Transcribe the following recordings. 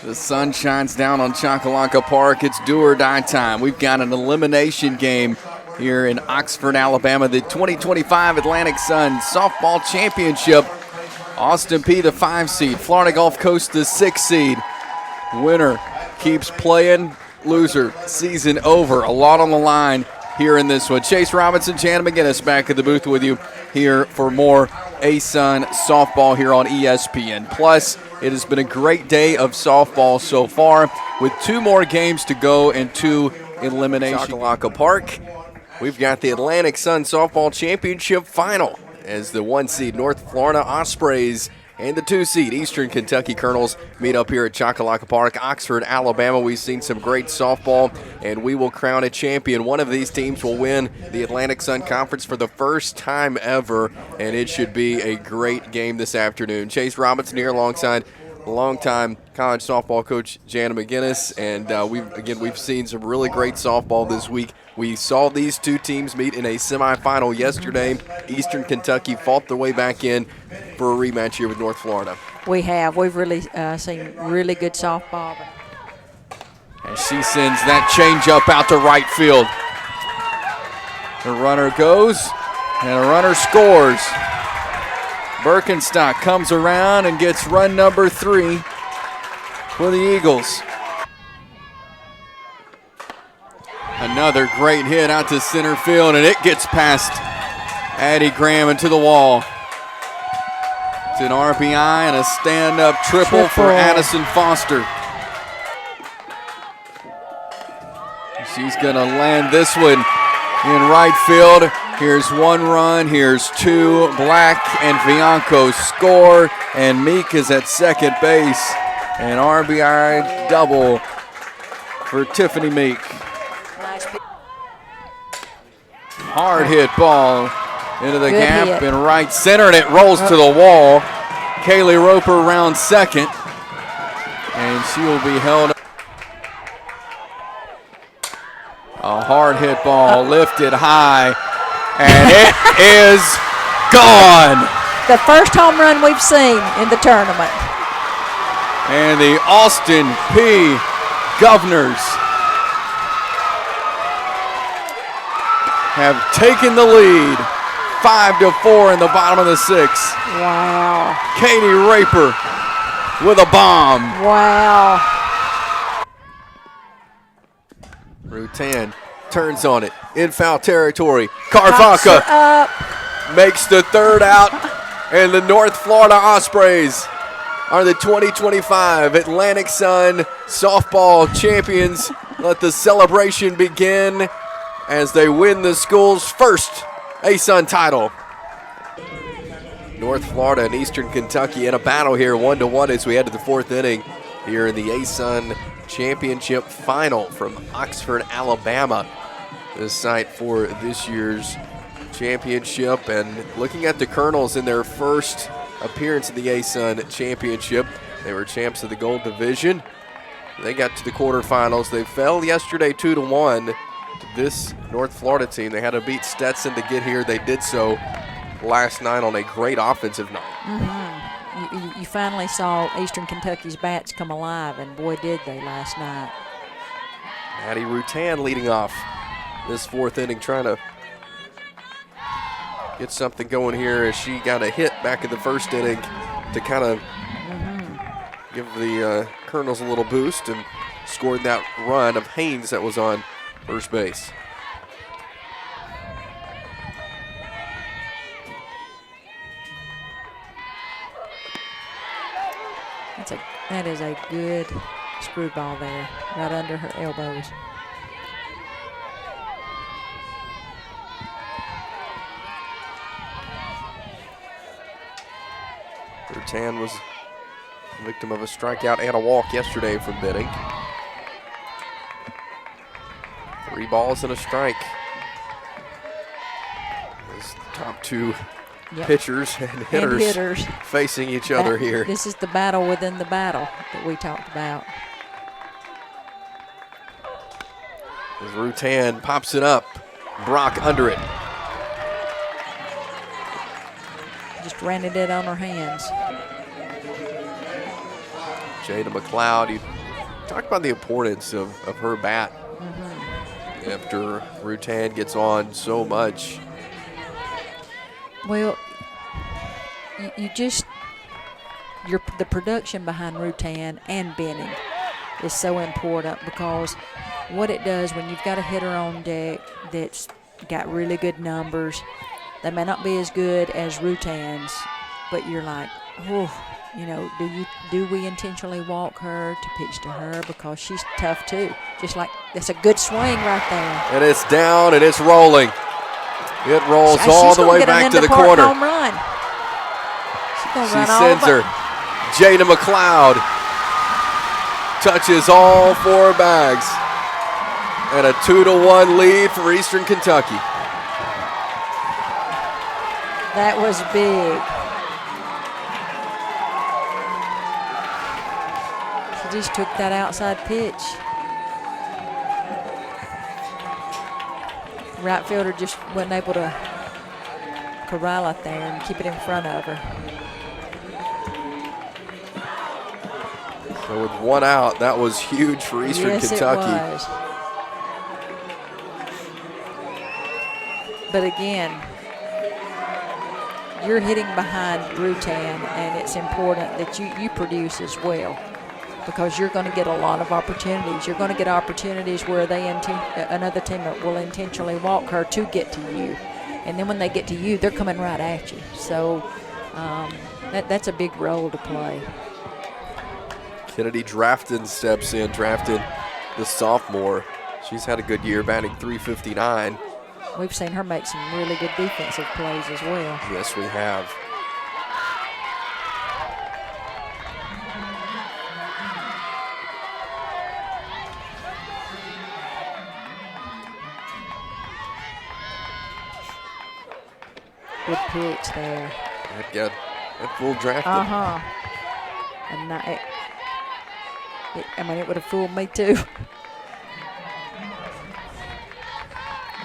The sun shines down on Choccolocco Park. It's do or die time. We've got an elimination game here in Oxford, Alabama. The 2025 Atlantic Sun Softball Championship. Austin Peay, the 5 seed. Florida Gulf Coast, the 6 seed. Winner keeps playing. Loser, season over. A lot on the line here in this one. Chase Robinson, Jana McGinnis back at the booth with you here for more ASUN softball here on ESPN. Plus, it has been a great day of softball so far with 2 more games to go and 2 eliminations. Choccolocco Park, we've got the Atlantic Sun Softball Championship final as the 1 seed North Florida Ospreys and the 2 seed Eastern Kentucky Colonels meet up here at Choccolocco Park, Oxford, Alabama. We've seen some great softball, and we will crown a champion. One of these teams will win the Atlantic Sun Conference for the first time ever, and it should be a great game this afternoon. Chase Robinson here alongside longtime college softball coach Jana McGinnis, and we've seen some really great softball this week. We saw these 2 teams meet in a semifinal yesterday. Eastern Kentucky fought their way back in for a rematch here with North Florida. We have. We've really seen really good softball. And she sends that changeup out to right field. The runner goes, and a runner scores. Birkenstock comes around and gets run number 3 for the Eagles. Another great hit out to center field, and it gets past Addie Graham into the wall. It's an RBI and a stand-up triple for Addison Foster. She's going to land this one in right field. Here's 1 run, here's 2. Black and Bianco score, and Meek is at second base. An RBI double for Tiffany Meek. Hard hit ball into the gap in right center, and it rolls to the wall. Kaylee Roper rounds second, and she will be held up. A hard hit ball lifted high, and it is gone. The first home run we've seen in the tournament. And the Austin Peay Governors have taken the lead, 5-4 in the bottom of the 6th. Wow. Katie Raper with a bomb. Wow. Rutan turns on it in foul territory. Carvanca makes the 3rd out, and the North Florida Ospreys are the 2025 Atlantic Sun Softball Champions. Let the celebration begin as they win the school's first ASUN title. North Florida and Eastern Kentucky in a battle here, 1-1 as we head to the 4th inning here in the ASUN Championship final from Oxford, Alabama. The site for this year's championship, and looking at the Colonels in their first appearance in the ASUN Championship. They were champs of the Gold Division. They got to the quarterfinals. They fell yesterday 2-1 to this North Florida team. They had to beat Stetson to get here. They did so last night on a great offensive night. You finally saw Eastern Kentucky's bats come alive, and boy did they last night. Maddie Rutan leading off this 4th inning, trying to get something going here as she got a hit back in the 1st inning to kind of give the Colonels a little boost, and scored that run of Haynes that was on first base. That is a good screwball there, right under her elbows. Rutan was the victim of a strikeout and a walk yesterday from Benning. 3 balls and a strike. His top 2 pitchers and hitters facing each other here. This is the battle within the battle that we talked about. As Rutan pops it up, Brock under it. Just ran it on her hands. Jada McLeod, you talk about the importance of her bat after Rutan gets on so much. Well, you just the production behind Rutan and Benning is so important, because what it does when you've got a hitter on deck that's got really good numbers, they may not be as good as Rutan's, but you're like, oh, you know, do we intentionally walk her to pitch to her, because she's tough too. Just like, that's a good swing right there. And it's down and it's rolling. It rolls all the way back to the corner. Home run. She sends her. Jada McLeod touches all 4 bags. And a 2-1 lead for Eastern Kentucky. That was big. She just took that outside pitch. Right fielder just wasn't able to corral it there and keep it in front of her. So with 1 out, that was huge for Eastern Kentucky. It was. But again, you're hitting behind Rutan, and it's important that you produce as well, because you're going to get a lot of opportunities. You're going to get opportunities where another team will intentionally walk her to get to you. And then when they get to you, they're coming right at you. So that's a big role to play. Kennedy Drafton steps in, drafted the sophomore. She's had a good year, batting .359. We've seen her make some really good defensive plays as well. Yes, we have. Good pitch there. That full drafted. And it would have fooled me too.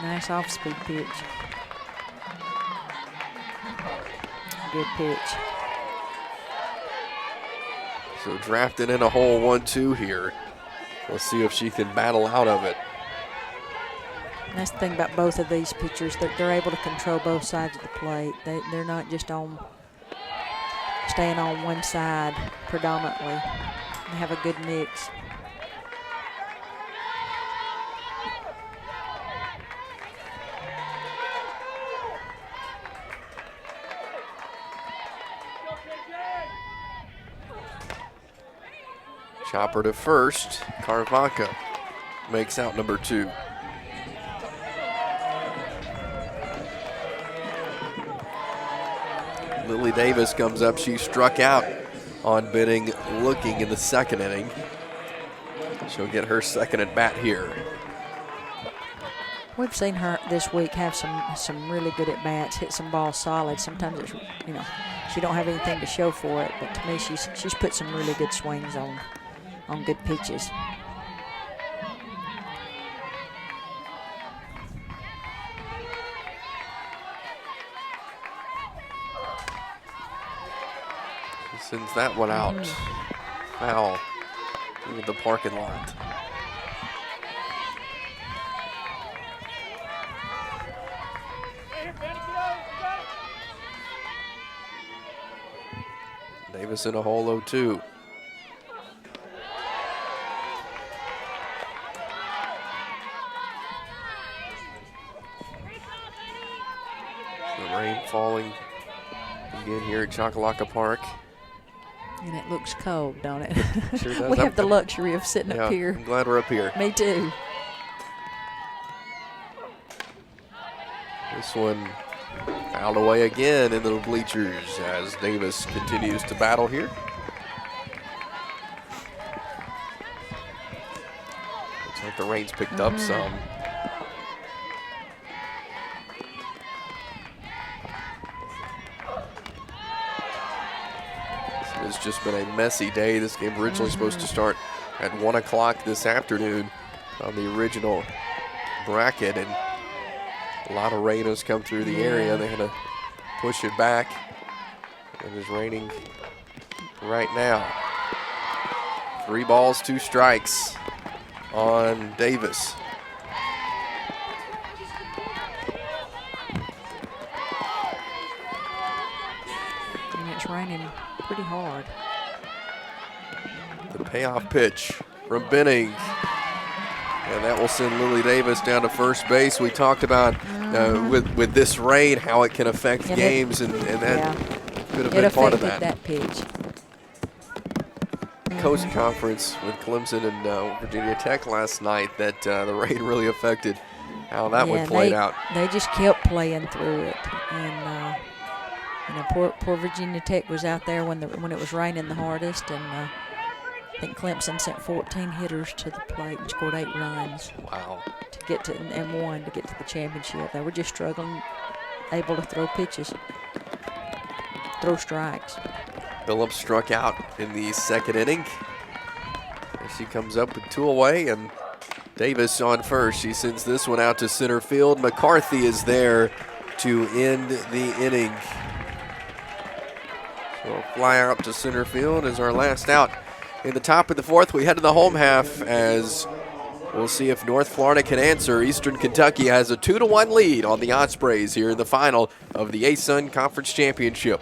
Nice off-speed pitch. Good pitch. So drafted in a hole 1-2 here. Let's see if she can battle out of it. And that's the thing about both of these pitchers, that they're able to control both sides of the plate. They're not just staying on one side predominantly. They have a good mix. Chopper to first. Carvaca makes out number 2. Lily Davis comes up. She struck out on Benning looking in the 2nd inning. She'll get her 2nd at bat here. We've seen her this week have some really good at bats, hit some balls solid. Sometimes it's, she don't have anything to show for it, but to me she's put some really good swings on good pitches. Sends that one out. Foul into the parking lot. Davis in a hole 0-2. The rain falling again here at Choccolocco Park. And it looks cold, don't it? Sure does. We have the luxury of sitting up here. I'm glad we're up here. Me too. This one fouled away again into the bleachers as Davis continues to battle here. Looks like the rain's picked up some. It's just been a messy day. This game originally supposed to start at 1 o'clock this afternoon on the original bracket, and a lot of rain has come through the area. They had to push it back. It is raining right now. 3 balls, 2 strikes on Davis. And it's raining pretty hard. The payoff pitch from Benning. And that will send Lily Davis down to first base. We talked about with this rain how it can affect games, and that could have been part of that. That pitch. Coast conference with Clemson and Virginia Tech last night that the rain really affected how that one played out. They just kept playing through it, and poor Virginia Tech was out there when it was raining the hardest, and I think Clemson sent 14 hitters to the plate and scored 8 runs. Wow! To get to and won to get to the championship. They were just struggling, able to throw pitches, throw strikes. Phillips struck out in the 2nd inning. As she comes up with 2 away, and Davis on first. She sends this one out to center field. McCarthy is there to end the inning. So fly out to center field is our last out. In the top of the 4th, we head to the home half as we'll see if North Florida can answer. Eastern Kentucky has a 2-1 lead on the Ospreys here in the final of the ASUN Conference Championship.